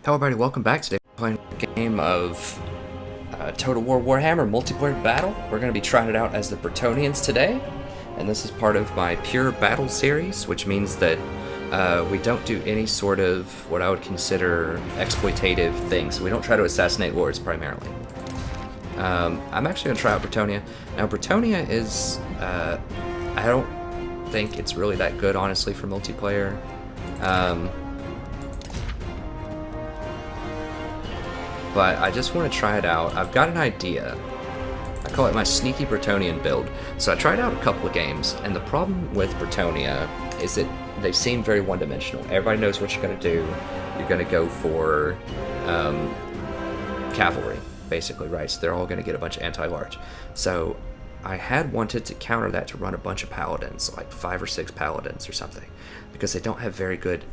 Hello everybody, welcome back. Today we're playing a game of Total War Warhammer multiplayer battle. We're going to be trying it out as the Bretonnians today, and this is part of my pure battle series, which means that we don't do any sort of what I would consider exploitative things. We don't try to assassinate lords primarily. I'm actually going to try out Bretonnia. Now Bretonnia is, I don't think it's really that good honestly for multiplayer. But I just want to try it out. I've got an idea. I call it my sneaky Bretonnian build. So I tried out a couple of games, and the problem with Bretonnia is that they seem very one-dimensional. Everybody knows what you're going to do. You're going to go for cavalry, basically, right? So they're all going to get a bunch of anti-large. So I had wanted to counter that to run a bunch of paladins, like 5 or 6 paladins or something, because they don't have very good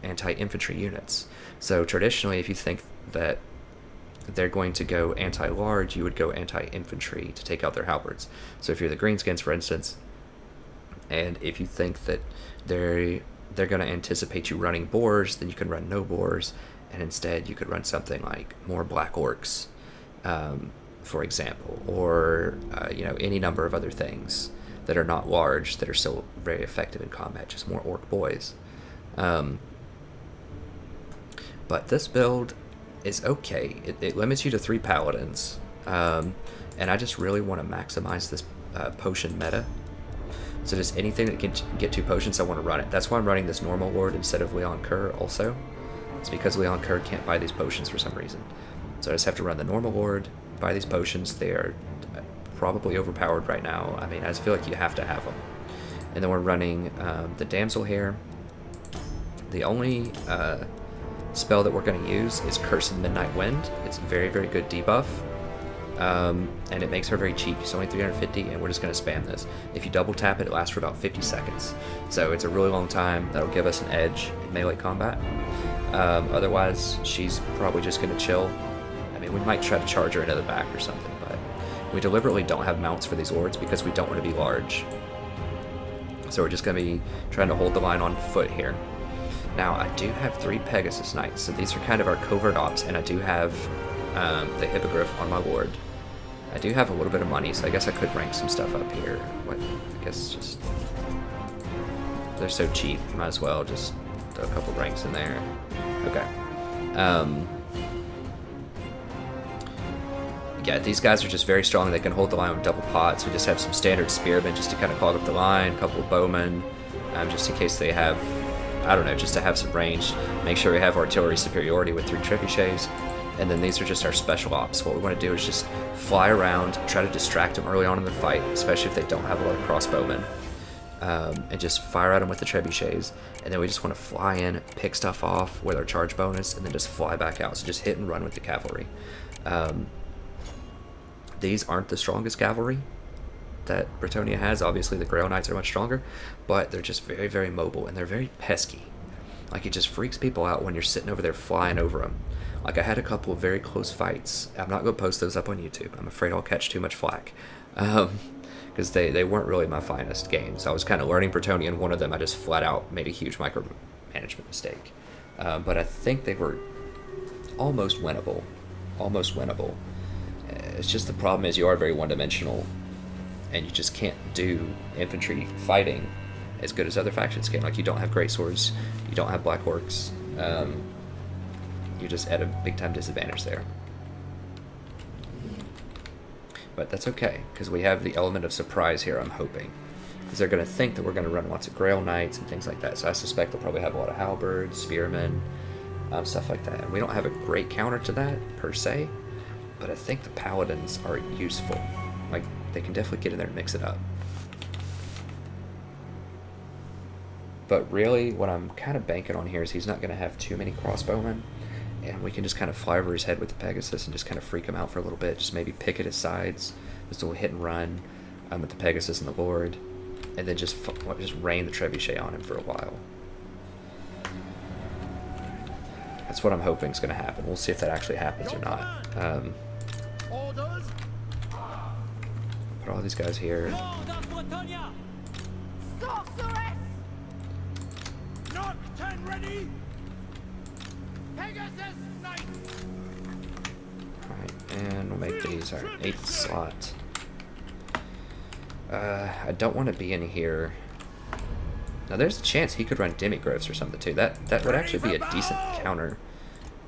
anti-infantry units. So traditionally, if you think that they're going to go anti-large, you would go anti-infantry to take out their halberds. So if you're the Greenskins, for instance, and if you think that they're going to anticipate you running boars, then you can run no boars, and instead you could run something like more black orcs, for example, or any number of other things that are not large that are still very effective in combat, just more orc boys. But this build is okay. It limits you to 3 paladins, and I just really want to maximize this potion meta. So just anything that can get 2 potions, I want to run it. That's why I'm running this normal lord instead of Leon Kerr also. It's because Leon Kerr can't buy these potions for some reason. So I just have to run the normal lord, buy these potions. They are probably overpowered right now. I mean, I just feel like you have to have them. And then we're running the damsel here. The only spell that we're going to use is Curse and Midnight Wind. It's very, very good debuff, and it makes her very cheap. It's only 350, and we're just going to spam this. If you double tap it, it lasts for about 50 seconds. So it's a really long time. That'll give us an edge in melee combat. Otherwise, she's probably just going to chill. I mean, we might try to charge her into the back or something, but we deliberately don't have mounts for these lords because we don't want to be large. So we're just going to be trying to hold the line on foot here. Now, I do have 3 Pegasus Knights, so these are kind of our covert ops, and I do have the Hippogriff on my lord. I do have a little bit of money, so I guess I could rank some stuff up here. I guess just... they're so cheap, might as well just throw a couple ranks in there. Okay. Yeah, these guys are just very strong. They can hold the line with double pots. We just have some standard spearmen just to kind of clog up the line, a couple of bowmen, just in case they have... I don't know, just to have some range. Make sure we have artillery superiority with 3 trebuchets. And then these are just our special ops. What we want to do is just fly around, try to distract them early on in the fight, especially if they don't have a lot of crossbowmen. And just fire at them with the trebuchets. And then we just want to fly in, pick stuff off with our charge bonus, and then just fly back out. So just hit and run with the cavalry. These aren't the strongest cavalry that Bretonnia has. Obviously the Grail Knights are much stronger, but they're just very, very mobile, and they're very pesky. Like, it just freaks people out when you're sitting over there flying over them. Like, I had a couple of very close fights. I'm not going to post those up on YouTube. I'm afraid I'll catch too much flack, because they weren't really my finest games. I was kind of learning Bretonnia, and one of them I just flat out made a huge micromanagement mistake. But I think they were almost winnable. Almost winnable. It's just the problem is you are very one-dimensional, and you just can't do infantry fighting as good as other factions can. Like, you don't have great swords, you don't have black orcs, you're just at a big time disadvantage there. But that's okay, because we have the element of surprise here, I'm hoping. Because they're going to think that we're going to run lots of Grail Knights and things like that, so I suspect they'll probably have a lot of halberds, spearmen, stuff like that. And we don't have a great counter to that, per se, but I think the paladins are useful. Like, they can definitely get in there and mix it up. But really, what I'm kind of banking on here is he's not going to have too many crossbowmen, and we can just kind of fly over his head with the Pegasus and just kind of freak him out for a little bit. Just maybe pick at his sides, just a little hit and run with the Pegasus and the Lord, and then just rain the Trebuchet on him for a while. That's what I'm hoping is going to happen. We'll see if that actually happens or not. Put all these guys here. Not 10 ready. Alright, and we'll make these our 8th slot. I don't want to be in here. Now there's a chance he could run demigrowths or something too. That would actually be a decent counter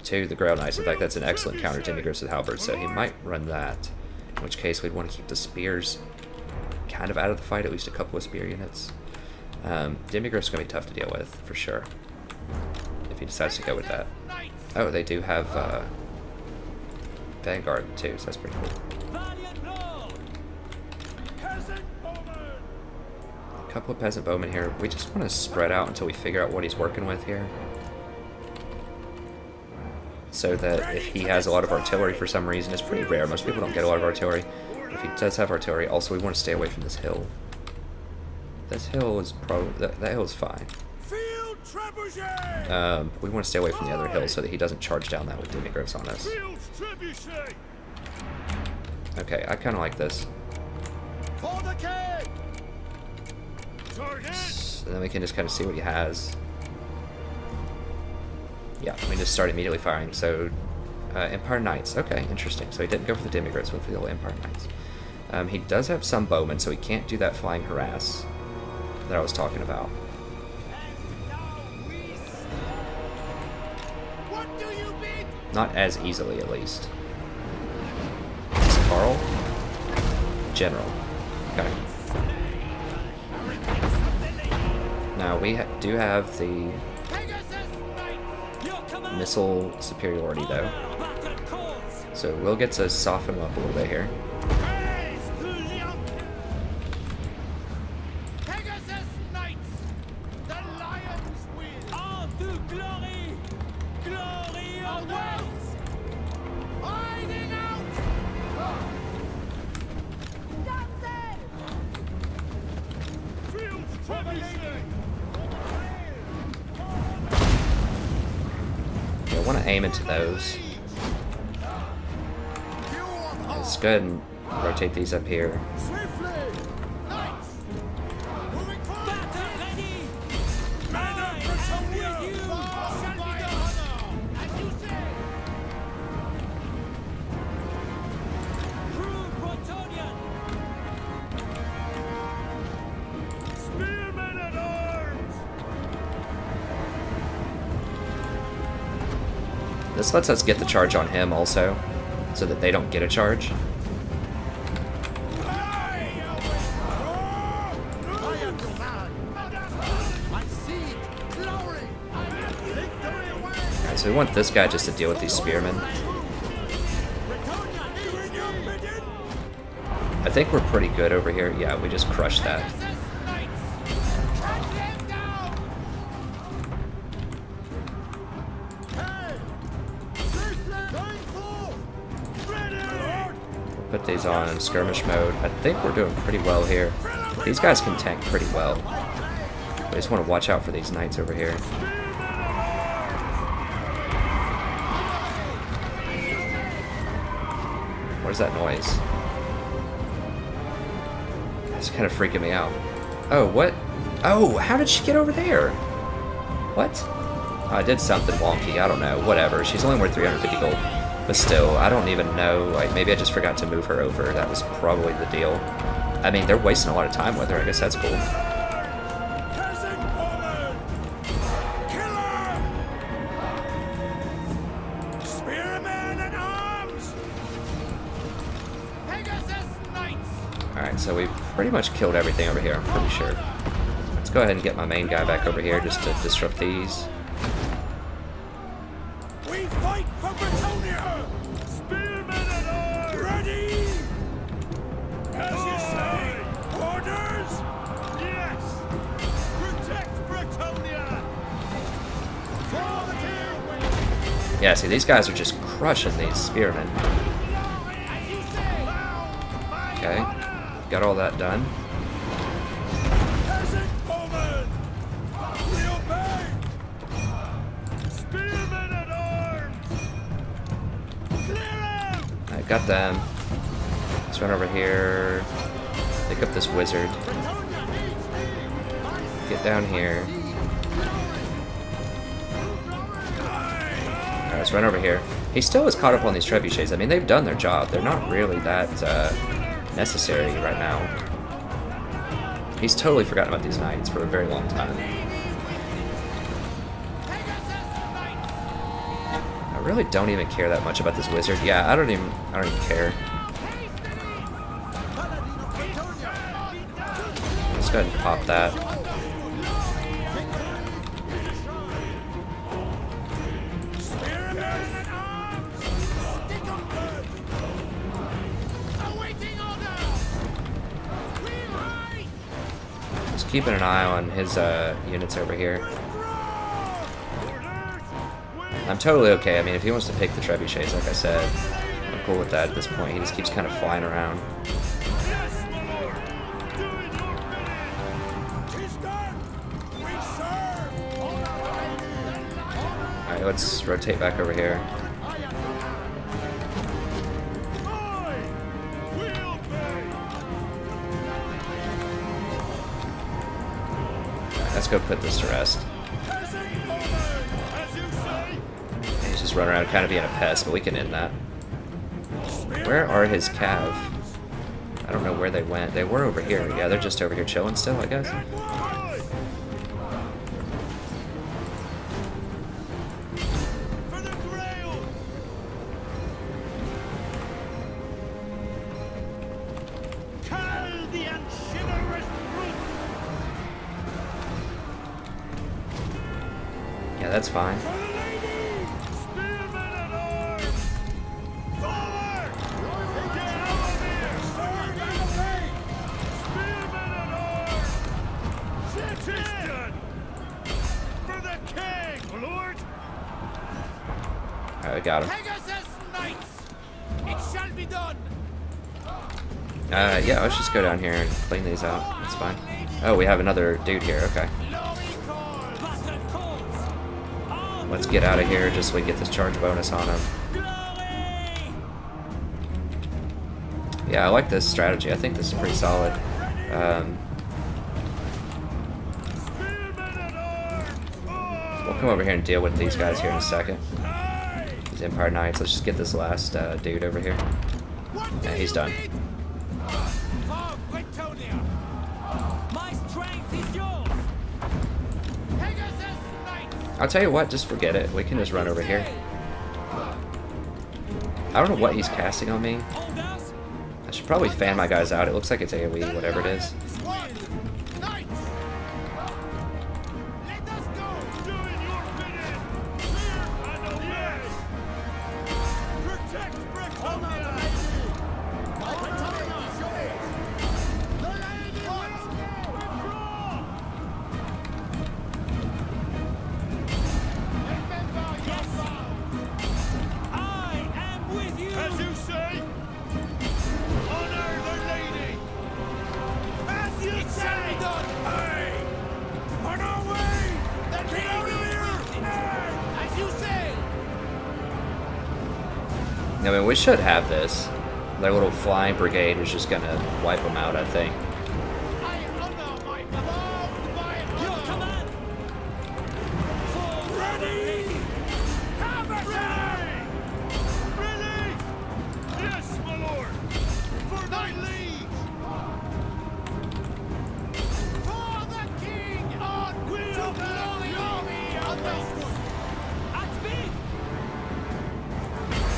to the Grail Knights. In fact, that's an excellent counter to demigrowths with halberds, so he might run that. In which case we'd want to keep the spears kind of out of the fight, at least a couple of spear units. Demigrowths are going to be tough to deal with, for sure, if he decides to go with that. Oh, they do have Vanguard too, so that's pretty cool. A couple of peasant bowmen here. We just want to spread out until we figure out what he's working with here. So that if he has a lot of artillery for some reason, it's pretty rare. Most people don't get a lot of artillery. If he does have artillery, also we want to stay away from this hill. This hill is probably... that hill is fine. We want to stay away from the other hill so that he doesn't charge down that with demigrowths on us. Okay, I kind of like this. And then we can just kind of see what he has. Yeah, we just start immediately firing. So, Empire Knights. Okay, interesting. So he didn't go for the demigrowths, went for the old Empire Knights. He does have some bowmen, so he can't do that flying harass that I was talking about. Not as easily, at least. Is Carl? General. Okay. Now, we do have the missile superiority, though. So we'll get to soften him up a little bit here. I want to aim into those. Let's go ahead and rotate these up here. This lets us get the charge on him also, so that they don't get a charge. Alright, so we want this guy just to deal with these spearmen. I think we're pretty good over here. Yeah, we just crushed that. Put these on skirmish mode. I think we're doing pretty well here. These guys can tank pretty well. I just want to watch out for these knights over here. What is that noise? That's kind of freaking me out. Oh, what? Oh, how did she get over there? What? Oh, I did something wonky. I don't know. Whatever. She's only worth 350 gold. But still, I don't even know. Like, maybe I just forgot to move her over. That was probably the deal. I mean, they're wasting a lot of time with her. I guess that's cool. Alright, so we've pretty much killed everything over here, I'm pretty sure. Let's go ahead and get my main guy back over here just to disrupt these. We fight for Bretonnia! Spearmen at arms! Ready! As you say! Orders! Yes! Protect Bretonnia! For the king! Yeah, see, these guys are just crushing these spearmen. Okay, got all that done. Got them. Let's run over here. Pick up this wizard. Get down here. Let's run over here. He still is caught up on these trebuchets. I mean, they've done their job. They're not really that necessary right now. He's totally forgotten about these knights for a very long time. I really don't even care that much about this wizard. Yeah, I don't even care. Let's go ahead and pop that. Just keeping an eye on his units over here. I'm totally okay. I mean, if he wants to pick the trebuchets, like I said, I'm cool with that at this point. He just keeps kind of flying around. Alright, let's rotate back over here. Let's go put this to rest. He's just running around kind of being a pest, but we can end that. Where are his cav? I don't know where they went. They were over here. Yeah, they're just over here chilling still, I guess. Yeah, that's fine. Alright, I got him. Yeah, let's just go down here and clean these out. That's fine. Oh, we have another dude here. Okay. Let's get out of here just so we get this charge bonus on him. Yeah, I like this strategy. I think this is pretty solid. We'll come over here and deal with these guys here in a second. These Empire Knights. Let's just get this last dude over here. Yeah, he's done. I'll tell you what, just forget it. We can just run over here. I don't know what he's casting on me. I should probably fan my guys out. It looks like it's AoE, whatever it is. I mean, we should have this. Their little flying brigade is just gonna wipe them out, I think.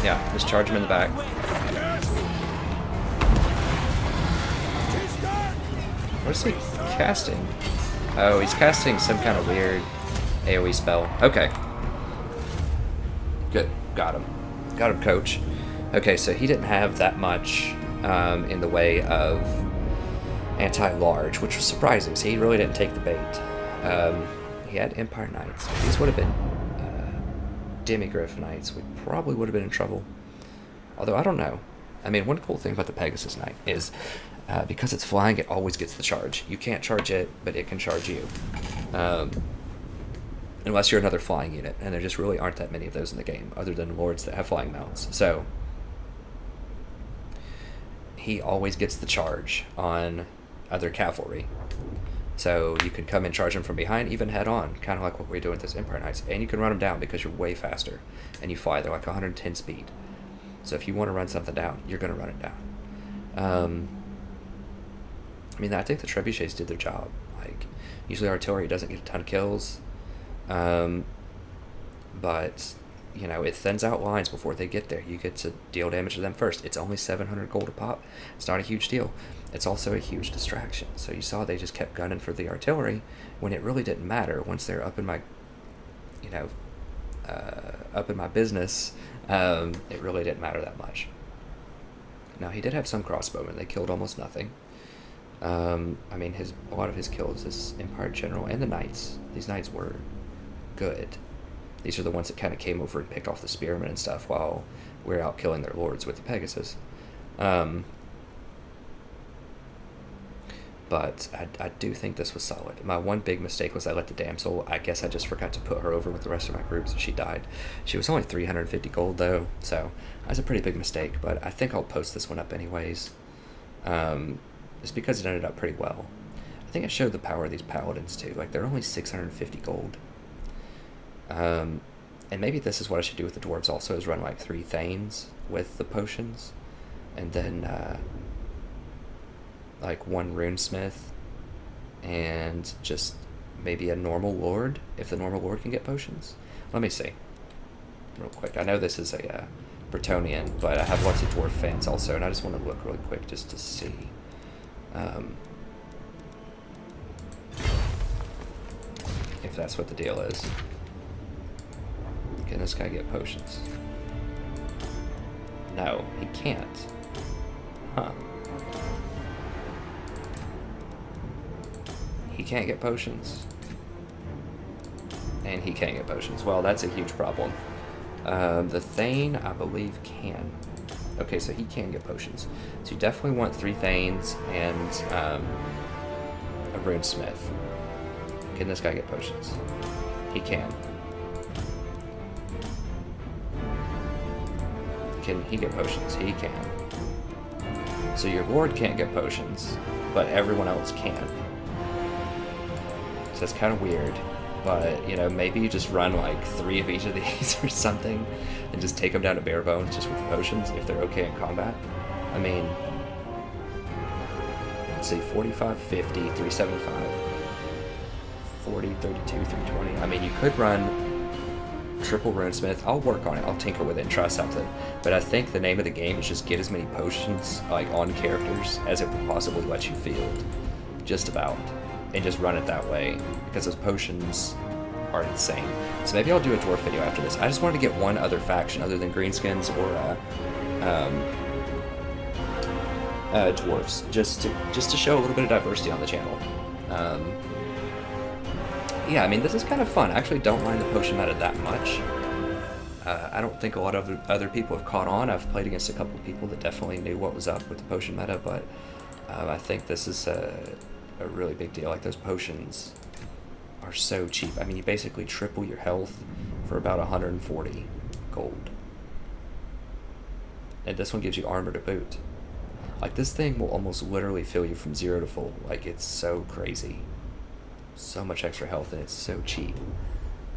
Yeah, just charge him in the back. What is he casting? Oh, he's casting some kind of weird AoE spell. Okay. Good. Got him. Got him, coach. Okay, so he didn't have that much in the way of anti-large, which was surprising. So he really didn't take the bait. He had Empire Knights. These would have been Demigryph Knights. We probably would have been in trouble. Although, I don't know. I mean, one cool thing about the Pegasus Knight is because it's flying, it always gets the charge. You can't charge it, but it can charge you. Unless you're another flying unit, and there just really aren't that many of those in the game, other than lords that have flying mounts. So, he always gets the charge on other cavalry. So you can come and charge them from behind, even head on, kind of like what we're doing with this Empire Knights. And you can run them down because you're way faster. And you fly, they're like 110 speed. So if you want to run something down, you're going to run it down. I mean, I think the trebuchets did their job. Like, usually artillery doesn't get a ton of kills. But, you know, it thins out lines before they get there. You get to deal damage to them first. It's only 700 gold a pop. It's not a huge deal. It's also a huge distraction. So you saw they just kept gunning for the artillery when it really didn't matter. Once they're up in my, you know, up in my business, it really didn't matter that much. Now, he did have some crossbowmen. They killed almost nothing. I mean, a lot of his kills, this Empire General and the Knights, these Knights were good. These are the ones that kind of came over and picked off the spearmen and stuff while we're out killing their lords with the Pegasus. But I do think this was solid. My one big mistake was I let the damsel, I guess I just forgot to put her over with the rest of my groups and she died. She was only 350 gold though, so that's a pretty big mistake, but I think I'll post this one up anyways. It's because it ended up pretty well. I think I showed the power of these paladins too. Like, they're only 650 gold. And maybe this is what I should do with the dwarves also, is run like 3 thanes with the potions. And then, like 1 runesmith. And just maybe a normal lord, if the normal lord can get potions. Let me see. Real quick. I know this is a Bretonnian, but I have lots of dwarf fans also, and I just want to look really quick just to see. If that's what the deal is. Can this guy get potions? No, he can't. Huh. He can't get potions. And he can't get potions. Well, that's a huge problem. The Thane, I believe, can. Okay, so he can get potions. So you definitely want 3 Thanes and a runesmith. Can this guy get potions? He can. Can he get potions? He can. So your lord can't get potions, but everyone else can. So it's kind of weird. But, you know, maybe you just run like 3 of each of these or something and just take them down to bare bones just with the potions if they're okay in combat. I mean, let's see, 45, 50, 375, 40, 32, 320. I mean, you could run triple runesmith. I'll work on it. I'll tinker with it and try something. But I think the name of the game is just get as many potions like on characters as it will possibly let you field. Just about. And just run it that way, because those potions are insane. So maybe I'll do a dwarf video after this. I just wanted to get one other faction other than greenskins or dwarfs, just to show a little bit of diversity on the channel. Yeah, I mean, this is kind of fun. I actually don't mind the potion meta that much. I don't think a lot of other people have caught on. I've played against a couple of people that definitely knew what was up with the potion meta, but I think this is a really big deal. Like, those potions are so cheap. I mean, you basically triple your health for about 140 gold. And this one gives you armor to boot. Like, this thing will almost literally fill you from 0 to full. Like, it's so crazy. So much extra health, and it's so cheap.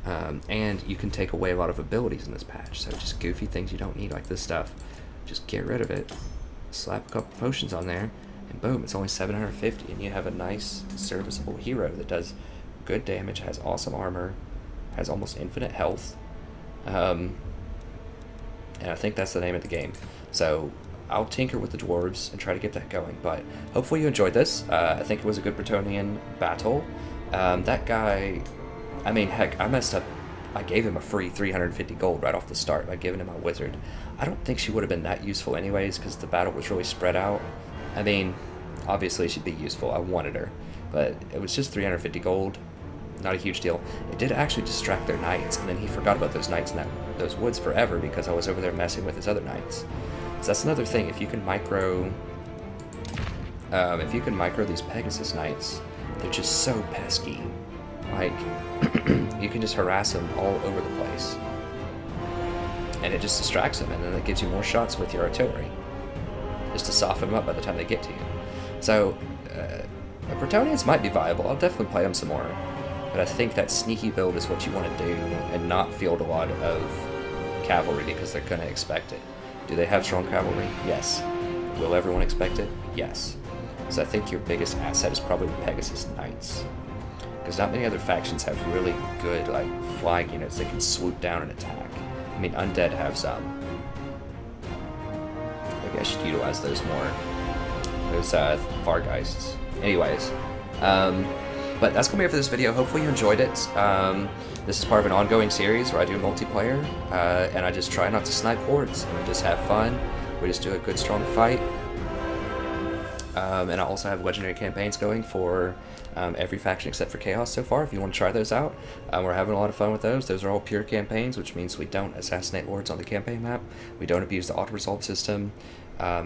And you can take away a lot of abilities in this patch. So just goofy things you don't need, like this stuff. Just get rid of it. Slap a couple potions on there. And boom, it's only 750, and you have a nice, serviceable hero that does good damage, has awesome armor, has almost infinite health. And I think that's the name of the game. So I'll tinker with the dwarves and try to get that going. But hopefully you enjoyed this. I think it was a good Bretonnian battle. That guy, I mean, heck, I messed up. I gave him a free 350 gold right off the start by giving him a wizard. I don't think she would have been that useful anyways, because the battle was really spread out. I mean, obviously she'd be useful. I wanted her. But it was just 350 gold. Not a huge deal. It did actually distract their knights, and then he forgot about those knights in those woods forever because I was over there messing with his other knights. So that's another thing. If you can micro these Pegasus knights, they're just so pesky. Like, you can just harass them all over the place. And it just distracts them, and then it gives you more shots with your artillery. Just to soften them up by the time they get to you. So, Bretonians might be viable. I'll definitely play them some more. But I think that sneaky build is what you want to do, and not field a lot of cavalry because they're going to expect it. Do they have strong cavalry? Yes. Will everyone expect it? Yes. So I think your biggest asset is probably the Pegasus Knights. Because not many other factions have really good like flying units that can swoop down and attack. I mean, Undead have some. Maybe I should utilize those more. Those Fargeists. Anyways, but that's going to be it for this video. Hopefully you enjoyed it. This is part of an ongoing series where I do multiplayer, and I just try not to snipe hordes, and we just have fun. We just do a good, strong fight. And I also have legendary campaigns going for every faction except for Chaos so far, if you want to try those out. We're having a lot of fun with those. Those are all pure campaigns, which means we don't assassinate lords on the campaign map. We don't abuse the auto-resolve system.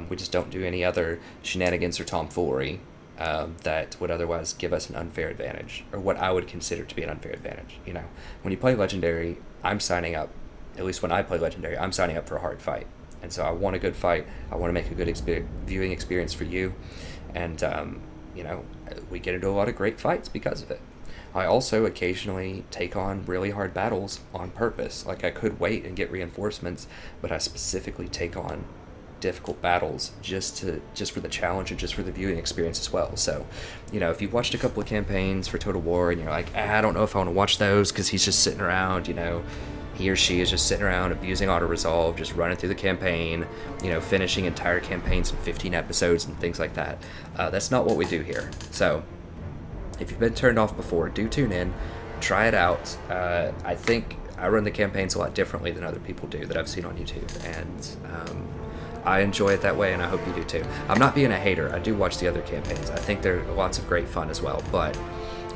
We just don't do any other shenanigans or tomfoolery that would otherwise give us an unfair advantage, or what I would consider to be an unfair advantage. You know, when you play Legendary, I'm signing up, at least when I play Legendary, I'm signing up for a hard fight. And so I want a good fight. I want to make a good viewing experience for you. And, you know, we get into a lot of great fights because of it. I also occasionally take on really hard battles on purpose. Like, I could wait and get reinforcements, but I specifically take on difficult battles just for the challenge and just for the viewing experience as well. So, you know, if you've watched a couple of campaigns for Total War and you're like, I don't know if I want to watch those because he's just sitting around, you know, he or she is just sitting around abusing auto-resolve, just running through the campaign, you know, finishing entire campaigns in 15 episodes and things like that. That's not what we do here. So, if you've been turned off before, do tune in, try it out. I think I run the campaigns a lot differently than other people do that I've seen on YouTube, and I enjoy it that way, and I hope you do too. I'm not being a hater. I do watch the other campaigns. I think they're lots of great fun as well, but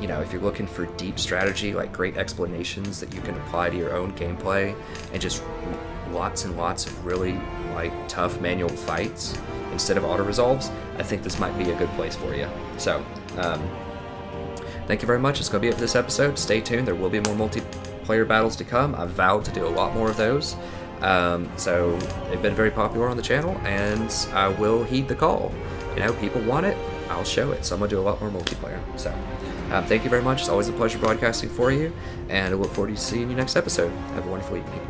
you know, if you're looking for deep strategy, like great explanations that you can apply to your own gameplay, and just lots and lots of really like tough manual fights instead of auto-resolves, I think this might be a good place for you. So, thank you very much. It's going to be it for this episode. Stay tuned. There will be more multiplayer battles to come. I've vowed to do a lot more of those. So they've been very popular on the channel, and I will heed the call. You know, people want it, I'll show it. So I'm going to do a lot more multiplayer. So thank you very much. It's always a pleasure broadcasting for you, and I look forward to seeing you next episode. Have a wonderful evening.